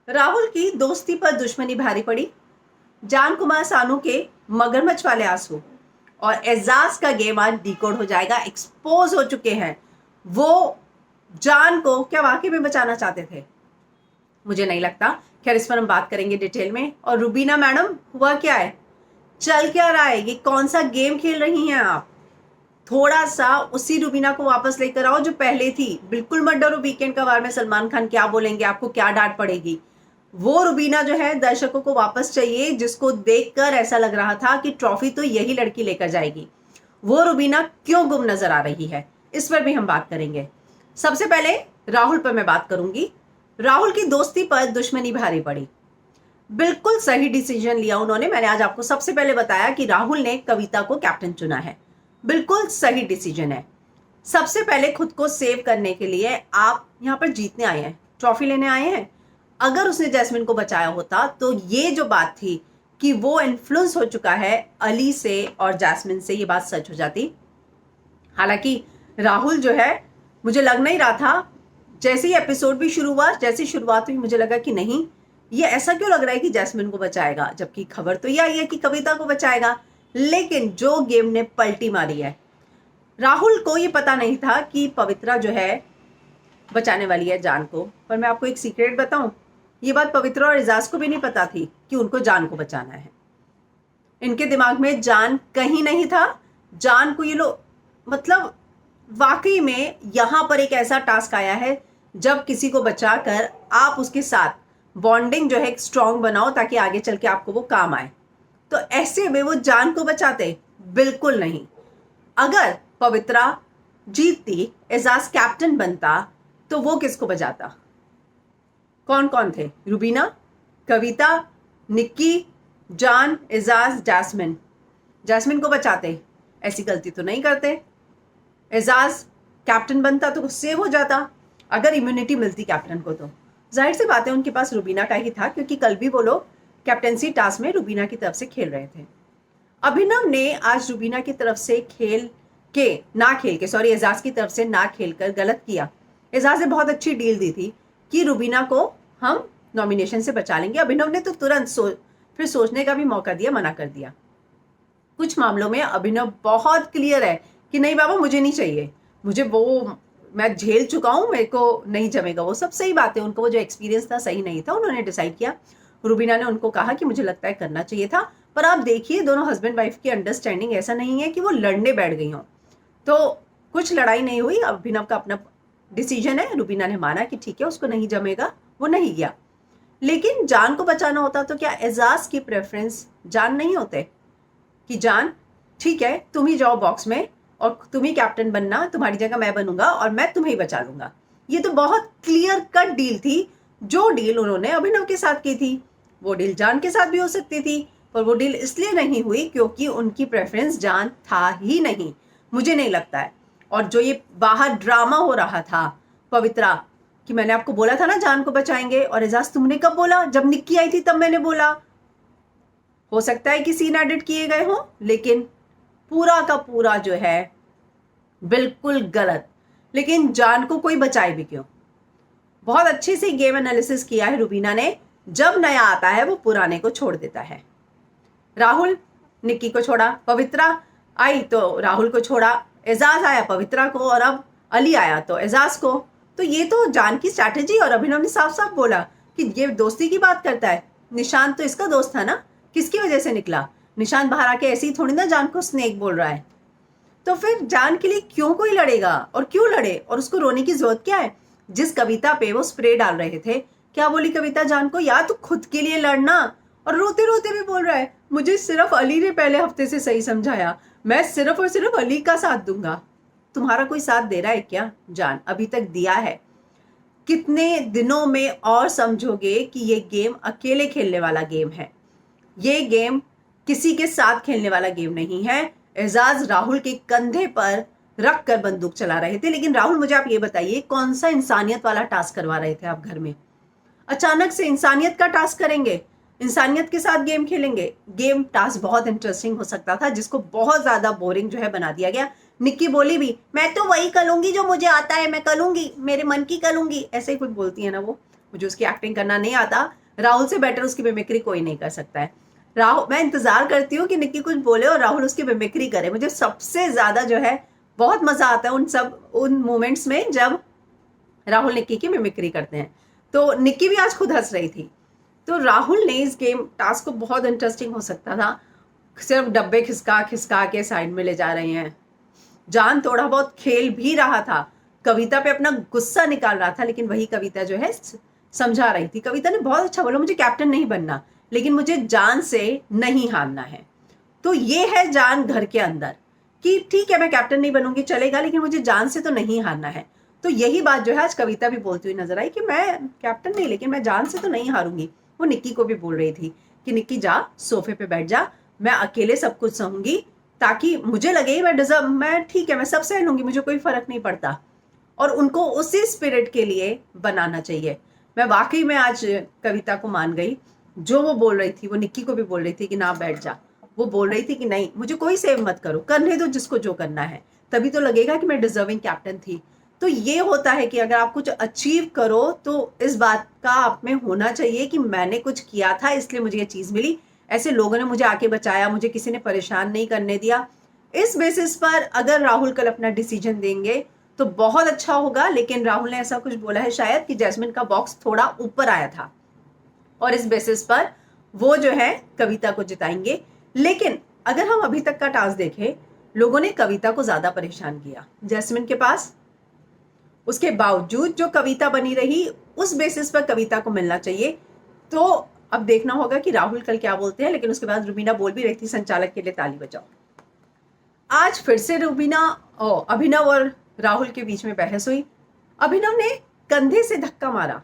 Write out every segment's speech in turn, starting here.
राहुल की दोस्ती पर दुश्मनी भारी पड़ी। जान कुमार सानू के मगरमच्छ वाले आंसू और एजाज का गेम आज डिकोड हो जाएगा। एक्सपोज हो चुके हैं। वो जान को क्या वाकई में बचाना चाहते थे? मुझे नहीं लगता। खैर, इस पर हम बात करेंगे डिटेल में। और रुबीना मैडम, हुआ क्या है? चल क्या रहा है? ये कौन सा गेम खेल रही हैं आप? थोड़ा सा उसी रुबीना को वापस लेकर आओ जो पहले थी। बिल्कुल मत डरो वीकेंड का वार में सलमान खान क्या बोलेंगे, आपको क्या डांट पड़ेगी। वो रुबीना जो है दर्शकों को वापस चाहिए, जिसको देखकर ऐसा लग रहा था कि ट्रॉफी तो यही लड़की लेकर जाएगी। वो रुबीना क्यों गुम नजर आ रही है, इस पर भी हम बात करेंगे। सबसे पहले राहुल पर मैं बात करूंगी। राहुल की दोस्ती पर दुश्मनी भारी पड़ी। बिल्कुल सही डिसीजन लिया उन्होंने। मैंने आज आपको सबसे पहले बताया कि राहुल ने कविता को कैप्टन चुना है। बिल्कुल सही डिसीजन है। सबसे पहले खुद को सेव करने के लिए आप यहाँ पर जीतने आए हैं, ट्रॉफी लेने आए हैं। अगर उसने जैस्मिन को बचाया होता तो ये जो बात थी कि वो इन्फ्लुएंस हो चुका है अली से और जैस्मिन से, ये बात सच हो जाती। हालांकि राहुल जो है, मुझे लग नहीं रहा था, जैसे ही एपिसोड भी शुरू हुआ, जैसी शुरुआत हुई, मुझे लगा कि नहीं, ये ऐसा क्यों लग रहा है कि जैस्मिन को बचाएगा, जबकि खबर तो ये आई है कि कविता को बचाएगा। लेकिन जो गेम ने पलटी मारी है, राहुल को ये पता नहीं था कि पवित्रा जो है बचाने वाली है जान को। पर मैं आपको एक सीक्रेट बताऊं, ये बात पवित्रा और एजाज को भी नहीं पता थी कि उनको जान को बचाना है। इनके दिमाग में जान कहीं नहीं था। जान को ये लोग, मतलब वाकई में यहां पर एक ऐसा टास्क आया है जब किसी को बचाकर आप उसके साथ बॉन्डिंग जो है स्ट्रांग बनाओ ताकि आगे चल के आपको वो काम आए। तो ऐसे में वो जान को बचाते? बिल्कुल नहीं। अगर पवित्रा जीतती, एजाज कैप्टन बनता, तो वो किसको बचाता? कौन कौन थे? रुबीना, कविता, निक्की, जान, एजाज, जैस्मिन। जैस्मिन को बचाते, ऐसी गलती तो नहीं करते। एजाज कैप्टन बनता तो सेव हो जाता। अगर इम्यूनिटी मिलती कैप्टन को तो जाहिर सी बात है उनके पास रुबीना का ही था, क्योंकि कल भी वो लोग कैप्टनसी टास्क में रुबीना की तरफ से खेल रहे थे। अभिनव ने आज रुबीना की तरफ से एजाज की तरफ से ना खेलकर गलत किया। एजाज ने बहुत अच्छी डील दी थी कि रुबीना को हम नॉमिनेशन से बचा लेंगे। अभिनव ने तो तुरंत फिर सोचने का भी मौका दिया, मना कर दिया। कुछ मामलों में अभिनव बहुत क्लियर है कि नहीं बाबा, मुझे नहीं चाहिए, मुझे वो, मैं झेल चुका हूं, मेरे को नहीं जमेगा। वो सब सही बात है, उनको वो जो एक्सपीरियंस था सही नहीं था। उन्होंने डिसाइड किया। रुबीना ने उनको कहा कि मुझे लगता है करना चाहिए था। पर आप देखिए, दोनों हस्बैंड वाइफ की अंडरस्टैंडिंग ऐसा नहीं है कि वो लड़ने बैठ गई हों। तो कुछ लड़ाई नहीं हुई। अभिनव का अपना डिसीजन है। रुबीना ने माना कि ठीक है, उसको नहीं जमेगा, वो नहीं गया। लेकिन जान को बचाना होता तो क्या एजाज की प्रेफरेंस जान नहीं होते कि जान ठीक है, तुम ही जाओ बॉक्स में और तुम ही कैप्टन बनना, तुम्हारी जगह मैं बनूंगा और मैं तुम्हें ही बचा लूंगा। ये तो बहुत क्लियर कट डील थी। जो डील उन्होंने अभिनव के साथ की थी, वो डील जान के साथ भी हो सकती थी। पर वो डील इसलिए नहीं हुई क्योंकि उनकी प्रेफरेंस जान था ही नहीं, मुझे नहीं लगता है। और जो ये बाहर ड्रामा हो रहा था पवित्रा कि मैंने आपको बोला था ना जान को बचाएंगे, और एजाज तुमने कब बोला? जब निक्की आई थी तब मैंने बोला। हो सकता है कि सीन एडिट किए गए हो, लेकिन पूरा का पूरा जो है बिल्कुल गलत। लेकिन जान को कोई बचाए भी क्यों? बहुत अच्छे से गेम एनालिसिस किया है रुबीना ने। जब नया आता है वो पुराने को छोड़ देता है। राहुल निक्की को छोड़ा, पवित्रा आई तो राहुल को छोड़ा, एजाज आया पवित्रा को, और अब अली आया तो एजाज को। तो ये तो जान की स्ट्रैटेजी। और अभिनव ने साफ साफ बोला कि ये दोस्ती की बात करता है। निशांत तो इसका दोस्त था ना, किसकी वजह से निकला? निशांत बाहर आके ऐसे ही थोड़ी ना जान को स्नेक बोल रहा है। तो फिर जान के लिए क्यों कोई लड़ेगा? और क्यों लड़े? और उसको रोने की जरूरत क्या है? जिस कविता पे वो स्प्रे डाल रहे थे, क्या बोली कविता जान को? यार तू खुद के लिए लड़ना। और रोते रोते भी बोल रहा है मुझे सिर्फ अली ने पहले हफ्ते से सही समझाया, मैं सिर्फ और सिर्फ अली का साथ दूंगा। तुम्हारा कोई साथ दे रहा है क्या? जान अभी तक दिया है। कितने दिनों में और समझोगे कि ये गेम अकेले खेलने वाला गेम है? ये गेम किसी के साथ खेलने वाला गेम नहीं है। एजाज राहुल के कंधे पर रख कर बंदूक चला रहे थे। लेकिन राहुल, मुझे आप ये बताइए, कौन सा इंसानियत वाला टास्क करवा रहे थे आप घर में? अचानक से इंसानियत का टास्क करेंगे, इंसानियत के साथ गेम खेलेंगे। गेम टास्क बहुत इंटरेस्टिंग हो सकता था, जिसको बहुत ज्यादा बोरिंग जो है बना दिया गया। निक्की बोली भी मैं तो वही करूंगी जो मुझे आता है, मैं करूंगी, मेरे मन की करूंगी, ऐसे ही कुछ बोलती है ना वो। मुझे उसकी एक्टिंग करना नहीं आता, राहुल से बेटर उसकी मिमिक्री कोई नहीं कर सकता है। राहुल, मैं इंतजार करती हूँ कि निक्की कुछ बोले और राहुल उसकी मिमिक्री करे। मुझे सबसे ज्यादा जो है बहुत मजा आता है उन मोमेंट्स में जब राहुल निक्की की मिमिक्री करते हैं। तो निक्की भी आज खुद हंस रही थी। तो राहुल ने इस गेम टास्क को बहुत इंटरेस्टिंग हो सकता था, सिर्फ डब्बे खिसका खिसका के साइड में ले जा रहे हैं। जान थोड़ा बहुत खेल भी रहा था, कविता पे अपना गुस्सा निकाल रहा था, लेकिन वही कविता जो है समझा रही थी। कविता ने बहुत अच्छा बोला, मुझे कैप्टन नहीं बनना, लेकिन मुझे जान से नहीं हारना है। तो ये है जान घर के अंदर कि ठीक है मैं कैप्टन नहीं बनूंगी चलेगा, लेकिन मुझे जान से तो नहीं हारना है। तो यही बात जो है आज कविता भी बोलती हुई नजर आई कि मैं कैप्टन नहीं, लेकिन मैं जान से तो नहीं हारूंगी। वो निक्की को भी बोल रही थी कि निक्की जा सोफे पे बैठ जा, मैं अकेले सब कुछ सहूंगी, ताकि मुझे लगे मैं ठीक है, मैं सब सह लूंगी, मुझे कोई फर्क नहीं पड़ता। और उनको उसी स्पिरिट के लिए बनाना चाहिए। मैं वाकई में आज कविता को मान गई। जो वो बोल रही थी, वो निक्की को भी बोल रही थी कि ना बैठ जा। वो बोल रही थी कि नहीं, मुझे कोई सेव मत करो, करने दो जिसको जो करना है, तभी तो लगेगा कि मैं डिजर्विंग कैप्टन थी। तो ये होता है कि अगर आप कुछ अचीव करो तो इस बात का आप में होना चाहिए कि मैंने कुछ किया था इसलिए मुझे ये चीज मिली, ऐसे लोगों ने मुझे आके बचाया, मुझे किसी ने परेशान नहीं करने दिया। इस बेसिस पर अगर राहुल कल अपना डिसीजन देंगे तो बहुत अच्छा होगा। लेकिन राहुल ने ऐसा कुछ बोला है शायद कि जैस्मिन का बॉक्स थोड़ा ऊपर आया था और इस बेसिस पर वो जो है कविता को जिताएंगे। लेकिन अगर हम अभी तक का टास्क देखें, लोगों ने कविता को ज्यादा परेशान किया जैस्मिन के पास। उसके बावजूद जो कविता बनी रही, उस बेसिस पर कविता को मिलना चाहिए। तो अब देखना होगा कि राहुल कल क्या बोलते हैं। लेकिन उसके बाद रुबीना बोल भी रही थी संचालक के लिए ताली बजाओ। आज फिर से रुबीना अभिनव और राहुल के बीच में बहस हुई। अभिनव ने कंधे से धक्का मारा,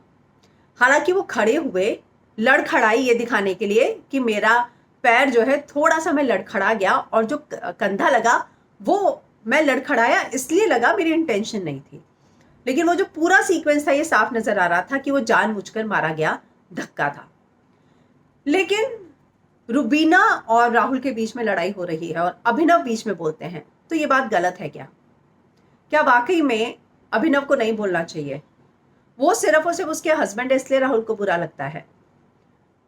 हालांकि वो खड़े हुए लड़खड़ाई ये दिखाने के लिए कि मेरा पैर जो है थोड़ा सा मैं लड़खड़ा गया, और जो कंधा लगा वो मैं लड़खड़ाया इसलिए लगा, मेरी इंटेंशन नहीं थी। लेकिन वो जो पूरा सीक्वेंस था ये साफ नजर आ रहा था कि वो जानबूझकर मारा गया धक्का था। लेकिन रुबीना और राहुल के बीच में लड़ाई हो रही है और अभिनव बीच में बोलते हैं, तो ये बात गलत है क्या? क्या वाकई में अभिनव को नहीं बोलना चाहिए? वो सिर्फ और सिर्फ उसके हस्बैंड है इसलिए राहुल को बुरा लगता है।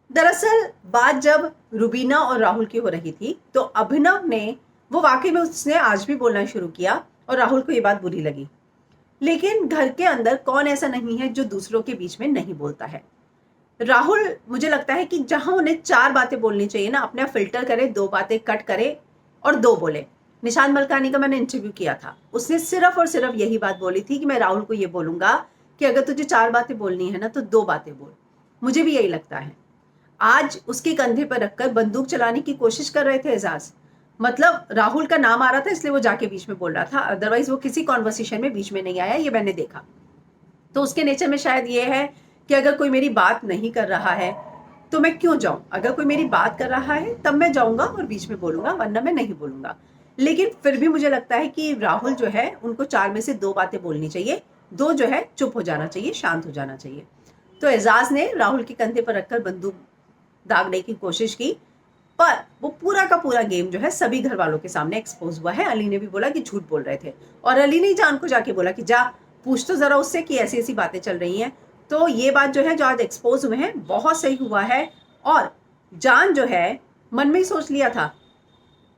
दरअसल बात जब रुबीना और राहुल की हो रही थी तो अभिनव ने, वो वाकई में उसने आज भी बोलना शुरू किया और राहुल को ये बात बुरी लगी। लेकिन घर के अंदर कौन ऐसा नहीं है जो दूसरों के बीच में नहीं बोलता है। राहुल, मुझे लगता है कि जहां उन्हें 4 बातें बोलनी चाहिए ना, अपना फिल्टर करे, 2 बातें कट करे और 2 बोले। निशांत मलकानी का मैंने इंटरव्यू किया था, उसने सिर्फ और सिर्फ यही बात बोली थी कि मैं राहुल को ये बोलूंगा कि अगर तुझे 4 बातें बोलनी है ना तो 2 बातें बोल। मुझे भी यही लगता है। आज उसके कंधे पर रखकर बंदूक चलाने की कोशिश कर रहे थे एजाज। मतलब राहुल का नाम आ रहा था इसलिए वो जाके बीच में बोल रहा था, अदरवाइज वो किसी कॉन्वर्सेशन में बीच में नहीं आया, ये मैंने देखा। तो उसके नेचर में शायद ये है कि अगर कोई मेरी बात नहीं कर रहा है तो मैं क्यों जाऊं, अगर कोई मेरी बात कर रहा है तब मैं जाऊंगा और बीच में बोलूंगा, वरना मैं नहीं बोलूंगा। लेकिन फिर भी मुझे लगता है कि राहुल जो है उनको 4 में से 2 बातें बोलनी चाहिए, 2 जो है चुप हो जाना चाहिए, शांत हो जाना चाहिए। तो एजाज ने राहुल के कंधे पर रखकर बंदूक दागने की कोशिश की, पर वो पूरा का पूरा गेम जो है सभी घर वालों के सामने एक्सपोज हुआ है। अली ने भी बोला कि झूठ बोल रहे थे, और अली ने जान को जाके बोला कि जा पूछ तो जरा उससे कि ऐसी ऐसी बातें चल रही हैं। तो ये बात जो है जो आज एक्सपोज हुए हैं बहुत सही हुआ है। और जान जो है मन में ही सोच लिया था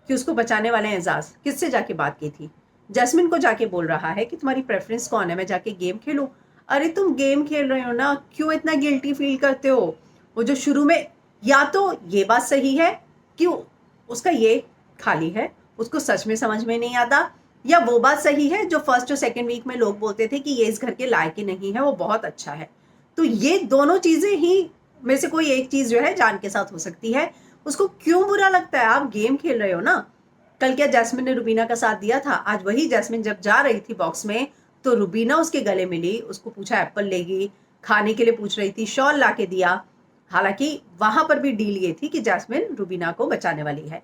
कि उसको बचाने वाले एजाज। किससे जाके बात की थी? जैस्मिन को जाके बोल रहा है कि तुम्हारी प्रेफरेंस कौन है, मैं जाके गेम खेलूं। अरे तुम गेम खेल रहे हो ना, क्यों इतना गिल्टी फील करते हो? वो जो शुरू में, या तो ये बात सही है कि उसका ये खाली है, उसको सच में समझ में नहीं आता, या वो बात सही है जो फर्स्ट और सेकंड वीक में लोग बोलते थे कि ये इस घर के लायक ही नहीं है, वो बहुत अच्छा है। तो ये दोनों चीजें ही में से कोई एक चीज जो है जान के साथ हो सकती है। उसको क्यों बुरा लगता है? आप गेम खेल रहे हो ना। कल क्या जैस्मिन ने रुबीना का साथ दिया था? आज वही जैस्मिन जब जा रही थी बॉक्स में तो रुबीना उसके गले मिली, उसको पूछा एप्पल लेगी, खाने के लिए पूछ रही थी, शॉल ला के दिया। हालांकि वहां पर भी डील ये थी कि जैस्मिन रुबीना को बचाने वाली है।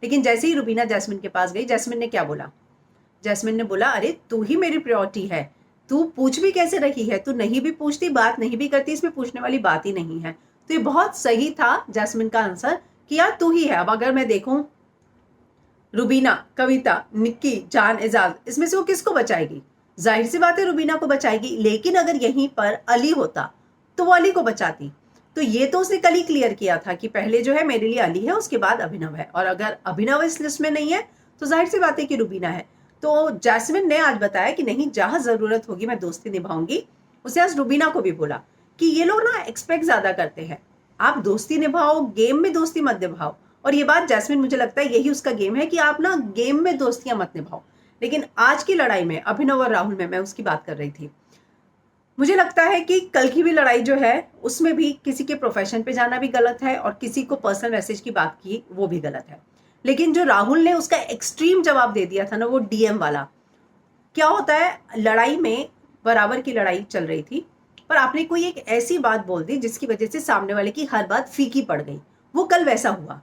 लेकिन जैसे ही रुबीना जैस्मिन के पास गई, जैस्मिन ने क्या बोला? जैस्मिन ने बोला, अरे तू ही मेरी प्रायोरिटी है, तू पूछ भी कैसे रही है, तू नहीं भी पूछती, बात नहीं भी करती, इसमें पूछने वाली बात ही नहीं है। तो ये बहुत सही था जैस्मिन का आंसर कि यार तू ही है। अब अगर मैं देखूं रुबीना, कविता, निक्की, जान, एजाज, इसमें से वो किसको बचाएगी? जाहिर सी बात है रुबीना को बचाएगी। लेकिन अगर यहीं पर अली होता तो वो अली को बचाती। तो ये तो उसने कल ही क्लियर किया था कि पहले जो है मेरे लिए अली है, उसके बाद अभिनव है, और अगर अभिनव इस लिस्ट में नहीं है तो जाहिर सी बात है कि रुबीना है। तो जैस्मिन ने आज बताया कि नहीं, जहां जरूरत होगी मैं दोस्ती निभाऊंगी। उसने आज रुबीना को भी बोला कि ये लोग ना एक्सपेक्ट ज्यादा करते हैं, आप दोस्ती निभाओ, गेम में दोस्ती मत निभाओ। और ये बात जैस्मिन, मुझे लगता है यही उसका गेम है कि आप ना गेम में दोस्तियां मत निभाओ। लेकिन आज की लड़ाई में अभिनव और राहुल में मैं उसकी बात कर रही थी, मुझे लगता है कि कल की भी लड़ाई जो है उसमें भी किसी के प्रोफेशन पे जाना भी गलत है और किसी को पर्सनल मैसेज की बात की वो भी गलत है। लेकिन जो राहुल ने उसका एक्सट्रीम जवाब दे दिया था ना, वो डीएम वाला, क्या होता है लड़ाई में, बराबर की लड़ाई चल रही थी पर आपने कोई एक ऐसी बात बोल दी जिसकी वजह से सामने वाले की हर बात फीकी पड़ गई। वो कल वैसा हुआ।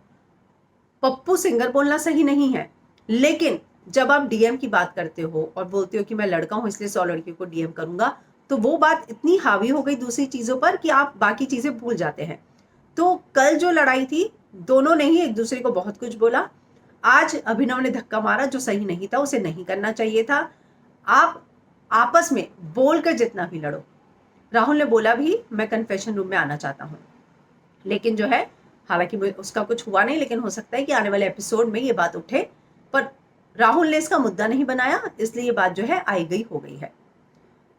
पप्पू सिंगर बोलना सही नहीं है, लेकिन जब आप डीएम की बात करते हो और बोलते हो कि मैं लड़का हूं इसलिए 100 लड़कियों को डीएम करूंगा, तो वो बात इतनी हावी हो गई दूसरी चीजों पर कि आप बाकी चीजें भूल जाते हैं। तो कल जो लड़ाई थी, दोनों ने ही एक दूसरे को बहुत कुछ बोला। आज अभिनव ने धक्का मारा जो सही नहीं था, उसे नहीं करना चाहिए था। आप आपस में बोलकर जितना भी लड़ो। राहुल ने बोला भी मैं कन्फेशन रूम में आना चाहता हूं, लेकिन जो है हालांकि उसका कुछ हुआ नहीं, लेकिन हो सकता है कि आने वाले एपिसोड में ये बात उठे, पर राहुल ने इसका मुद्दा नहीं बनाया, इसलिए ये बात जो है आई गई हो गई है।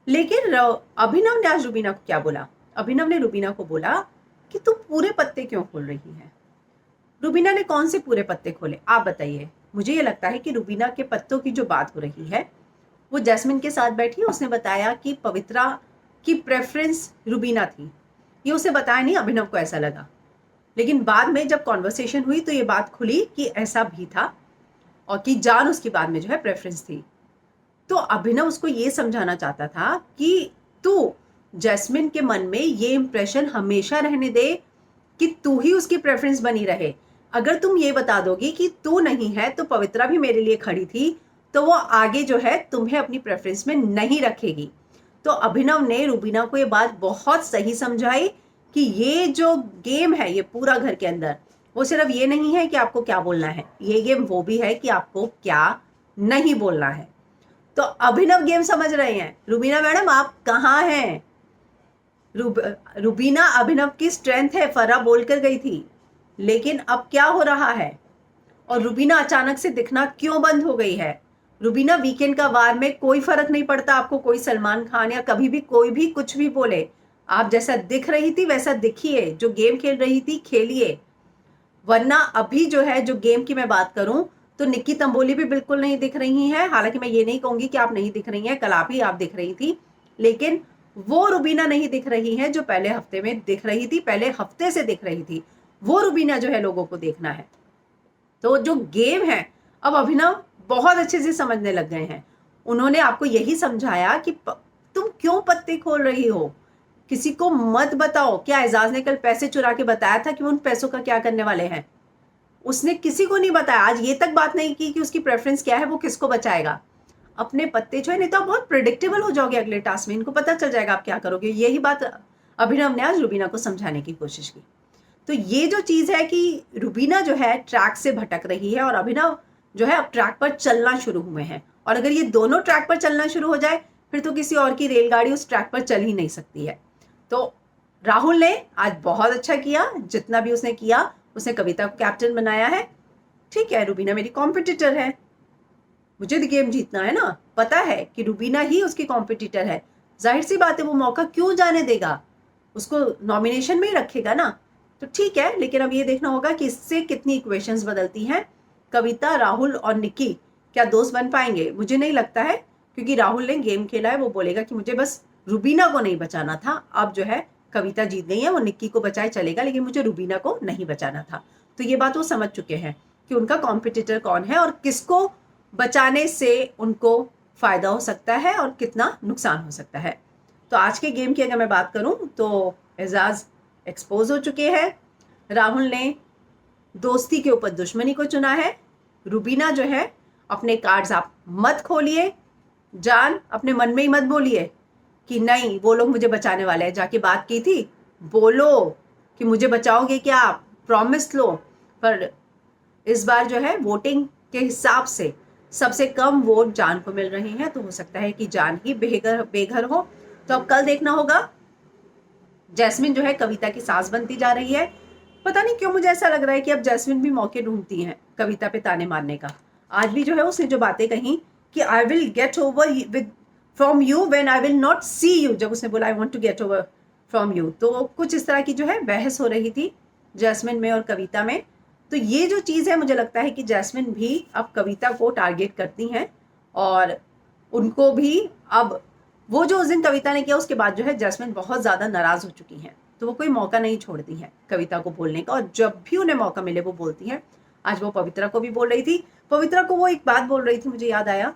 लेकिन अभिनव ने आज रुबीना को क्या बोला? अभिनव ने रुबीना को बोला कि तुम पूरे पत्ते क्यों खोल रही है। रुबीना ने कौन से पूरे पत्ते खोले आप बताइए। मुझे ये लगता है कि रुबीना के पत्तों की जो बात हो रही है वो जैस्मिन के साथ बैठी, उसने बताया कि पवित्रा की प्रेफरेंस रुबीना थी। ये उसे बताया नहीं, अभिनव को ऐसा लगा। लेकिन बाद में जब कॉन्वर्सेशन हुई तो ये बात खुली कि ऐसा भी था और कि जान उसकी बाद में जो है प्रेफरेंस थी। तो अभिनव उसको ये समझाना चाहता था कि तू जैस्मिन के मन में ये इंप्रेशन हमेशा रहने दे कि तू ही उसकी प्रेफरेंस बनी रहे। अगर तुम ये बता दोगी कि तू नहीं है तो पवित्रा भी मेरे लिए खड़ी थी, तो वो आगे जो है तुम्हें अपनी प्रेफरेंस में नहीं रखेगी। तो अभिनव ने रुबीना को ये बात बहुत सही समझाई कि ये जो गेम है ये पूरा घर के अंदर, वो सिर्फ ये नहीं है कि आपको क्या बोलना है, ये गेम वो भी है कि आपको क्या नहीं बोलना है। तो अभिनव गेम समझ रहे हैं। रुबीना मैडम आप कहाँ हैं? रुबीना अभिनव की स्ट्रेंथ है, फर्रा बोलकर गई थी, लेकिन अब क्या हो रहा है? और रुबीना अचानक से दिखना क्यों बंद हो गई है? रुबीना वीकेंड का वार में कोई फर्क नहीं पड़ता आपको, कोई सलमान खान या कभी भी कोई भी कुछ भी बोले, आप जैसा दिख रही थी वैसा दिखिए, जो गेम खेल रही थी खेलिए। वरना अभी जो है, जो गेम की मैं बात करूं तो निक्की तंबोली भी बिल्कुल नहीं दिख रही है। हालांकि मैं ये नहीं कहूंगी कि आप नहीं दिख रही हैं, कल आप दिख रही थी, लेकिन वो रुबीना नहीं दिख रही है जो पहले हफ्ते में दिख रही थी, पहले हफ्ते से दिख रही थी। वो रुबीना जो है लोगों को देखना है। तो जो गेम है अब अभिनव बहुत अच्छे से समझने लग गए हैं। उन्होंने आपको यही समझाया कि तुम क्यों पत्ते खोल रही हो, किसी को मत बताओ। क्या एजाज ने कल पैसे चुरा के बताया था कि उन पैसों का क्या करने वाले हैं? उसने किसी को नहीं बताया, आज ये तक बात नहीं की कि उसकी प्रेफरेंस क्या है, वो किसको बचाएगा। अपने पत्ते जो है, नहीं तो आप बहुत प्रिडिक्टेबल हो जाओगे अगले टास्क में, इनको पता चल जाएगा आप क्या करोगे। यही बात अभिनव ने आज रुबीना को समझाने की कोशिश की। तो ये जो चीज है कि रुबीना जो है ट्रैक से भटक रही है और अभिनव जो है अब ट्रैक पर चलना शुरू हुए हैं। और अगर ये दोनों ट्रैक पर चलना शुरू हो जाए फिर तो किसी और की रेलगाड़ी उस ट्रैक पर चल ही नहीं सकती है। तो राहुल ने आज बहुत अच्छा किया, जितना भी उसने किया, उसने कविता को कैप्टन बनाया है। ठीक है, रुबीना मेरी कॉम्पिटिटर है, मुझे तो गेम जीतना है ना, पता है कि रुबीना ही उसकी कॉम्पिटिटर है, जाहिर सी बात है वो मौका क्यों जाने देगा, उसको नॉमिनेशन में ही रखेगा ना। तो ठीक है, लेकिन अब ये देखना होगा कि इससे कितनी इक्वेशंस बदलती हैं। कविता, राहुल और निक्की क्या दोस्त बन पाएंगे? मुझे नहीं लगता है, क्योंकि राहुल ने गेम खेला है, वो बोलेगा कि मुझे बस रुबीना को नहीं बचाना था। अब जो है कविता जीत गई है, वो निक्की को बचाए चलेगा, लेकिन मुझे रुबीना को नहीं बचाना था। तो ये बात वो समझ चुके हैं कि उनका कॉम्पिटिटर कौन है और किसको बचाने से उनको फायदा हो सकता है और कितना नुकसान हो सकता है। तो आज के गेम की अगर मैं बात करूं तो एजाज एक्सपोज हो चुके हैं। राहुल ने दोस्ती के ऊपर दुश्मनी को चुना है। रुबीना जो है अपने कार्ड्स आप मत खोलिए, जान अपने मन में ही मत बोलिए कि नहीं वो लोग मुझे बचाने वाले हैं। जाके बात की थी, बोलो कि मुझे बचाओगे क्या, आप प्रॉमिस लो। पर इस बार जो है वोटिंग के हिसाब से सबसे कम वोट जान को मिल रहे हैं, तो हो सकता है कि जान ही बेघर हो। तो अब कल देखना होगा जैस्मिन जो है कविता की सास बनती जा रही है। पता नहीं क्यों मुझे ऐसा लग रहा है कि अब जैस्मिन भी मौके ढूंढती है कविता पे ताने मारने का। आज भी जो है उसने जो बातें कही कि I will get over with from you when I will not see you, जब उसने बोला I want to get over from you, तो कुछ इस तरह की जो है बहस हो रही थी जैस्मिन में और कविता में। तो ये जो चीज़ है, मुझे लगता है कि जैस्मिन भी अब कविता को टारगेट करती हैं और उनको भी अब वो जो उस दिन कविता ने किया उसके बाद जो है जैस्मिन बहुत ज़्यादा नाराज़ हो चुकी हैं। तो वो कोई मौका नहीं छोड़ती हैं कविता को बोलने का, और जब भी उन्हें मौका मिले वो बोलती हैं। आज वो पवित्रा को भी बोल रही थी, पवित्रा को वो एक बात बोल रही थी, मुझे याद आया,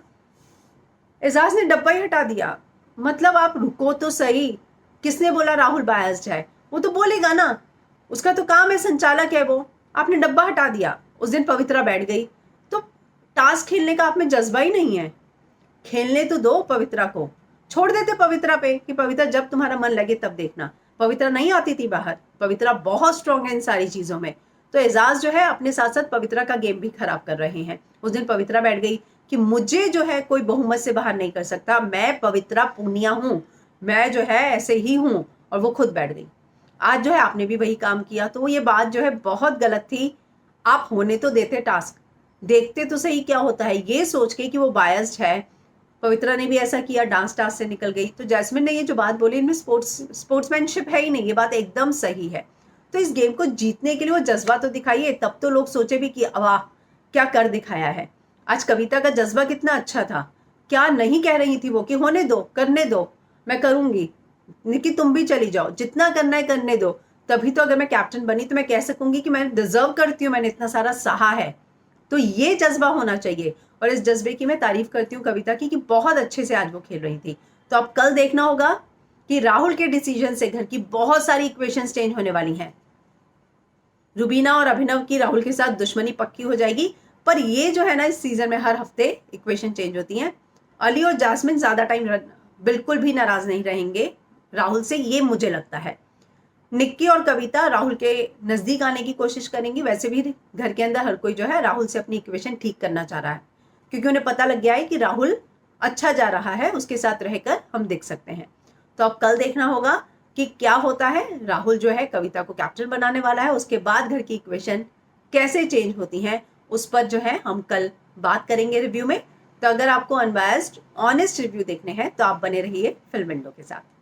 एजाज ने डब्बा ही हटा दिया। मतलब आप रुको तो सही, किसने बोला राहुल बायस्ड है? वो तो बोलेगा ना, उसका तो काम है, संचालक है वो। आपने डब्बा हटा दिया, उस दिन पवित्रा बैठ गई। तो टास्क खेलने का आप में जज्बा ही नहीं है, खेलने तो दो पवित्रा को। छोड़ देते पवित्रा पे कि पवित्रा जब तुम्हारा मन लगे तब देखना। पवित्रा नहीं आती थी बाहर, पवित्रा बहुत स्ट्रांग है इन सारी चीजों में। तो एजाज जो है अपने साथ साथ पवित्रा का गेम भी खराब कर रहे हैं। उस दिन पवित्रा बैठ गई कि मुझे जो है कोई बहुमत से बाहर नहीं कर सकता, मैं पवित्रा पूनिया हूं, मैं जो है ऐसे ही हूं, और वो खुद बैठ गई। आज जो है आपने भी वही काम किया, तो ये बात जो है बहुत गलत थी। आप होने तो देते टास्क, देखते तो सही क्या होता है, ये सोच के कि वो बायस्ड है। पवित्रा ने भी ऐसा किया, डांस टास्क से निकल गई। तो जैस्मिन ने ये जो बात बोली, इनमें स्पोर्ट्समैनशिप है ही नहीं, ये बात एकदम सही है। तो इस गेम को जीतने के लिए वो जज्बा तो दिखाइए, तब तो लोग सोचे भी कि वाह क्या कर दिखाया है। आज कविता का जज्बा कितना अच्छा था, क्या नहीं कह रही थी वो कि होने दो, करने दो, मैं करूंगी, निकी तुम भी चली जाओ, जितना करना है करने दो। तभी तो अगर मैं कैप्टन बनी तो मैं कह सकूंगी कि मैं डिजर्व करती हूँ, मैंने इतना सारा सहा है। तो ये जज्बा होना चाहिए, और इस जज्बे की मैं तारीफ करती हूँ कविता की कि बहुत अच्छे से आज वो खेल रही थी। तो अब कल देखना होगा कि राहुल के डिसीजन से घर की बहुत सारी इक्वेशंस चेंज होने वाली हैं। रुबीना और अभिनव की राहुल के साथ दुश्मनी पक्की हो जाएगी, पर ये जो है ना, इस सीजन में हर हफ्ते इक्वेशन चेंज होती हैं। अली और जास्मिन ज्यादा टाइम बिल्कुल भी नाराज नहीं रहेंगे राहुल से, ये मुझे लगता है। निक्की और कविता राहुल के नजदीक आने की कोशिश करेंगी। वैसे भी घर के अंदर हर कोई जो है राहुल से अपनी इक्वेशन ठीक करना चाह रहा है, क्योंकि उन्हें पता लग गया है कि राहुल अच्छा जा रहा है, उसके साथ रहकर हम देख सकते हैं। तो अब कल देखना होगा कि क्या होता है। राहुल जो है कविता को कैप्टन बनाने वाला है, उसके बाद घर की इक्वेशन कैसे चेंज होती हैं उस पर जो है हम कल बात करेंगे रिव्यू में। तो अगर आपको अनबायस्ड ऑनेस्ट रिव्यू देखने हैं तो आप बने रहिए फिल्म विंडो के साथ।